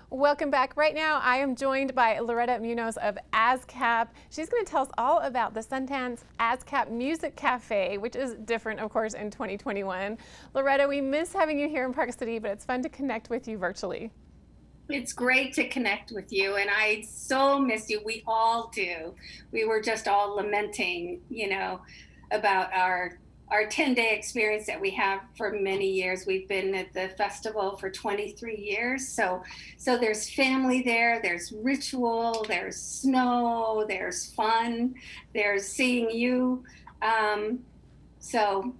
Welcome back. Right now, I am joined by Loretta Munoz of ASCAP. She's going to tell us all about the Sundance ASCAP Music Cafe, which is different, of course, in 2021. Loretta, we miss having you here in Park City, but it's fun to connect with you virtually. It's great to connect with you, and I so miss you. We all do. We were just all lamenting, about our 10-day experience that we have for many years. We've been at the festival for 23 years. So there's family there, there's ritual, there's snow, there's fun, there's seeing you. Um, so,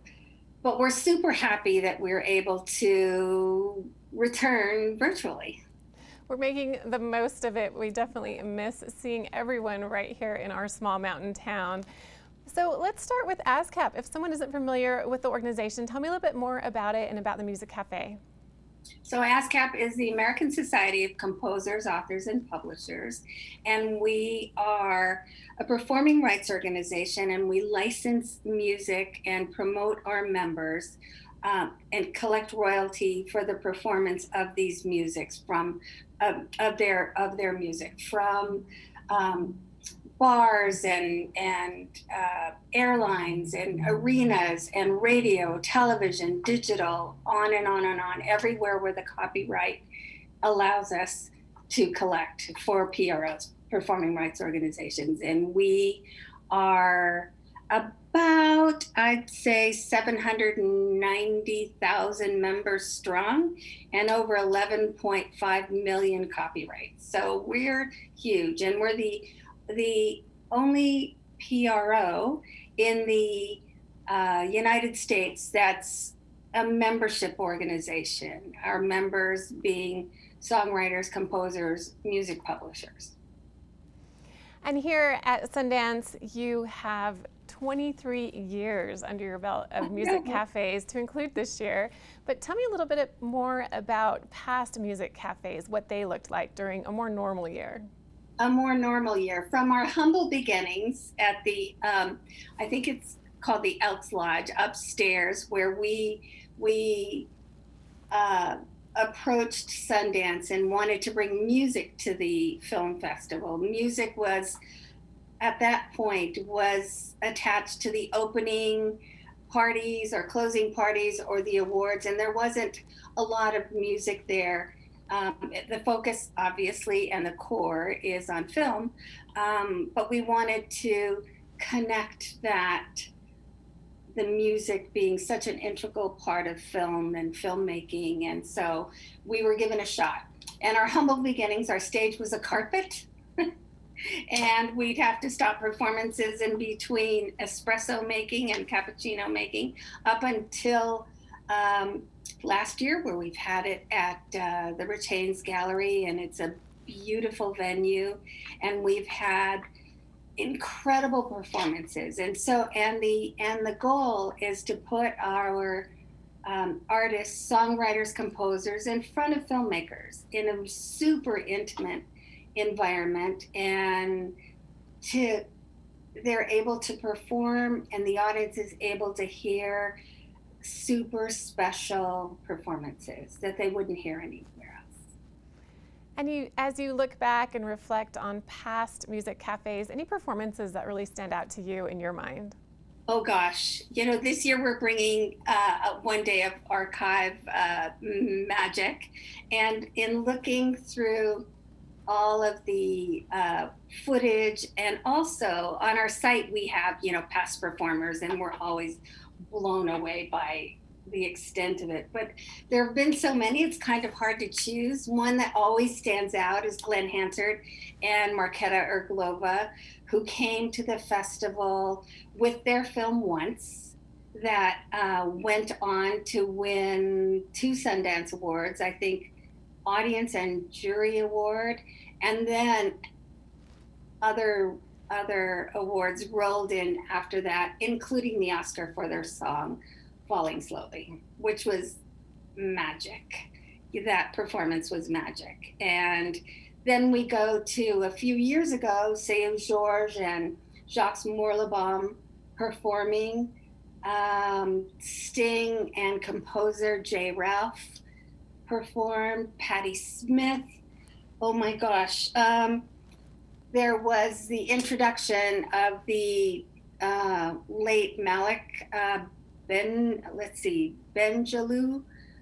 but we're super happy that we're able to return virtually. We're making the most of it. We definitely miss seeing everyone right here in our small mountain town. So let's start with ASCAP. If someone isn't familiar with the organization, tell me a little bit more about it and about the Music Cafe. So ASCAP is the American Society of Composers, Authors, and Publishers, and we are a performing rights organization, and we license music and promote our members and collect royalty for the performance of these musics from of their music from um, bars and airlines and arenas and radio, television, digital, on and on and on, everywhere where the copyright allows us to collect for PROs, performing rights organizations. And we are about, I'd say, 790,000 members strong and over 11.5 million copyrights. So we're huge, and we're the only PRO in the United States that's a membership organization, our members being songwriters, composers, music publishers. And here at Sundance, you have 23 years under your belt of music cafes to include this year. But tell me a little bit more about past music cafes, what they looked like during a more normal year. A more normal year. From our humble beginnings at I think it's called the Elks Lodge upstairs, where we approached Sundance and wanted to bring music to the film festival. Music was, at that point, was attached to the opening parties or closing parties or the awards, and there wasn't a lot of music there. The focus, obviously, and the core is on film, but we wanted to connect that, the music being such an integral part of film and filmmaking, and so we were given a shot. And our humble beginnings, our stage was a carpet, and we'd have to stop performances in between espresso making and cappuccino making up until last year, where we've had it at the Rich Haynes Gallery, and it's a beautiful venue, and we've had incredible performances. And the goal is to put our artists, songwriters, composers in front of filmmakers in a super intimate environment, and they're able to perform, and the audience is able to hear super special performances that they wouldn't hear anywhere else. And as you look back and reflect on past music cafes, any performances that really stand out to you in your mind? Oh gosh, this year we're bringing one day of archive magic, and in looking through all of the footage, and also on our site we have past performers, and we're always blown away by the extent of it. But there have been so many, it's kind of hard to choose. One that always stands out is Glenn Hansard and Marketa Erglova, who came to the festival with their film Once, that went on to win 2 Sundance Awards, I think Audience and Jury Award, and then other awards rolled in after that, including the Oscar for their song Falling Slowly, which was magic. That performance was magic. And then we go to a few years ago, Seu Georges and Jacques Morlebaum performing, Sting and composer Jay Ralph performed, Patti Smith Oh my gosh. There was the introduction of the late Malik Benjalou,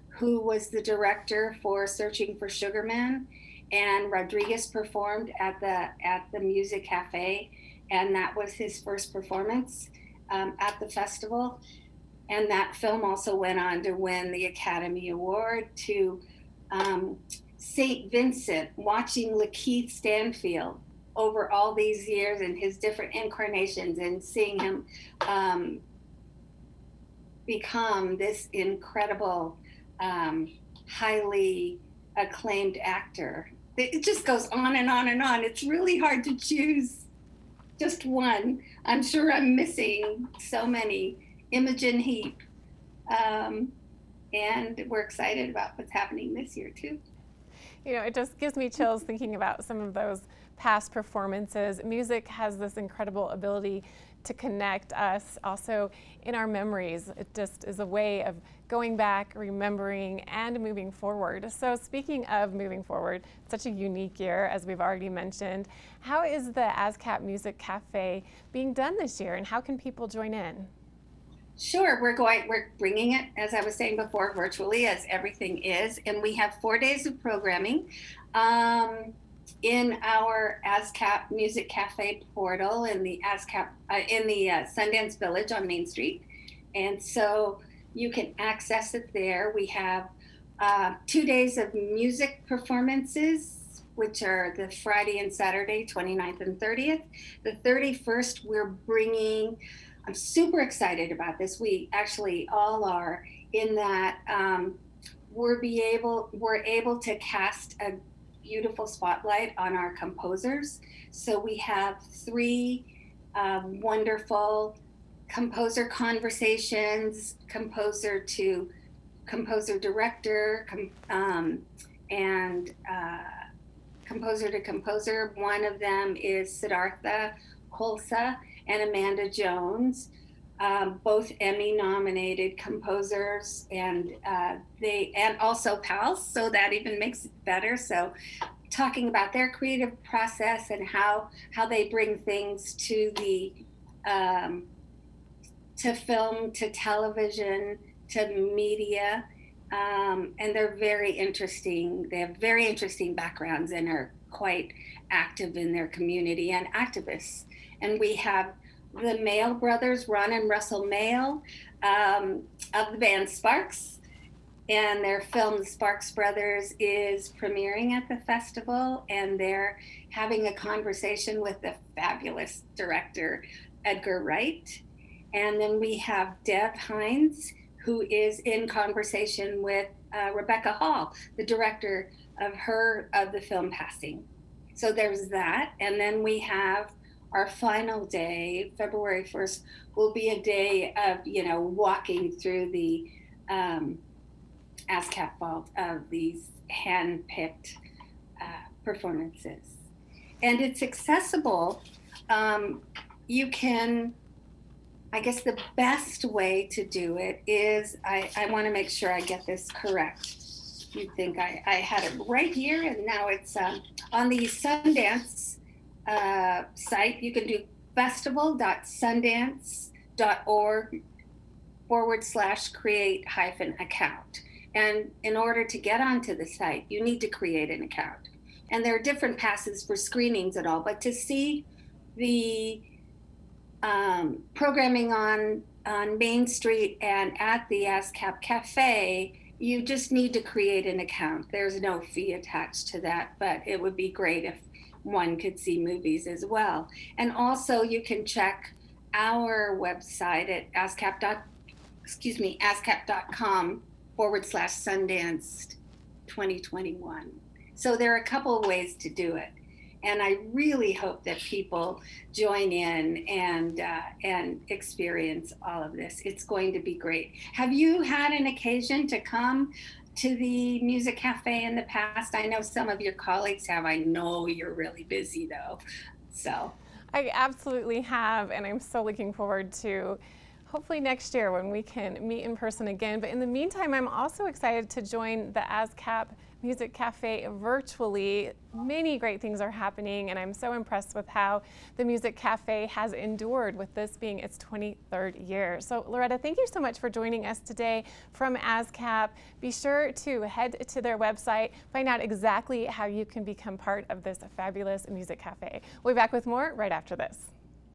who was the director for Searching for Sugar Man, and Rodriguez performed at the Music Cafe, and that was his first performance at the festival. And that film also went on to win the Academy Award. To St. Vincent, watching Lakeith Stanfield over all these years and his different incarnations, and seeing him become this incredible, highly acclaimed actor. It just goes on and on and on. It's really hard to choose just one. I'm sure I'm missing so many. Imogen Heap. And we're excited about what's happening this year too. You know, it just gives me chills thinking about some of those past performances. Music has this incredible ability to connect us also in our memories. It just is a way of going back, remembering, and moving forward. So speaking of moving forward, such a unique year, as we've already mentioned. How is the ASCAP Music Cafe being done this year, and how can people join in? Sure, we're bringing it, as I was saying before, virtually, as everything is, and we have 4 days of programming in our ASCAP Music Cafe portal in the ASCAP in the Sundance Village on Main Street, and so you can access it there. We have 2 days of music performances, which are the Friday and Saturday, 29th and 30th. The 31st, I'm super excited about this. We actually all are, in that we're able to cast a beautiful spotlight on our composers. So we have 3 wonderful composer conversations, composer to composer director, and composer to composer. One of them is Siddhartha Kholsa and Amanda Jones, both Emmy-nominated composers, and also pals, so that even makes it better. So, talking about their creative process and how they bring things to the to film, to television, to media, and they're very interesting. They have very interesting backgrounds and are quite active in their community and activists. And we have the Mayle brothers, Ron and Russell Mayle, of the band Sparks, and their film The Sparks Brothers is premiering at the festival, and they're having a conversation with the fabulous director Edgar Wright. And then we have Deb Hines, who is in conversation with Rebecca Hall, the director of the film Passing. So there's that. And then we have our final day, February 1st, will be a day of, walking through the ASCAP vault of these hand-picked performances. And it's accessible. You can, I guess the best way to do it is, I want to make sure I get this correct. You'd think I had it right here, and now it's on the Sundance site. You can do festival.sundance.org/create-account. And in order to get onto the site, you need to create an account. And there are different passes for screenings and all, but to see the programming on Main Street and at the ASCAP Cafe, you just need to create an account. There's no fee attached to that, but it would be great if one could see movies as well. And also you can check our website at ascap.com/Sundance 2021. So there are a couple of ways to do it. And I really hope that people join in and experience all of this. It's going to be great. Have you had an occasion to come to the Music Cafe in the past? I know some of your colleagues have. I know you're really busy though. So I absolutely have, and I'm so looking forward to hopefully next year when we can meet in person again. But in the meantime, I'm also excited to join the ASCAP Music Cafe virtually. Many great things are happening, and I'm so impressed with how the Music Cafe has endured with this being its 23rd year. So Loretta, thank you so much for joining us today from ASCAP. Be sure to head to their website, find out exactly how you can become part of this fabulous Music Cafe. We'll be back with more right after this.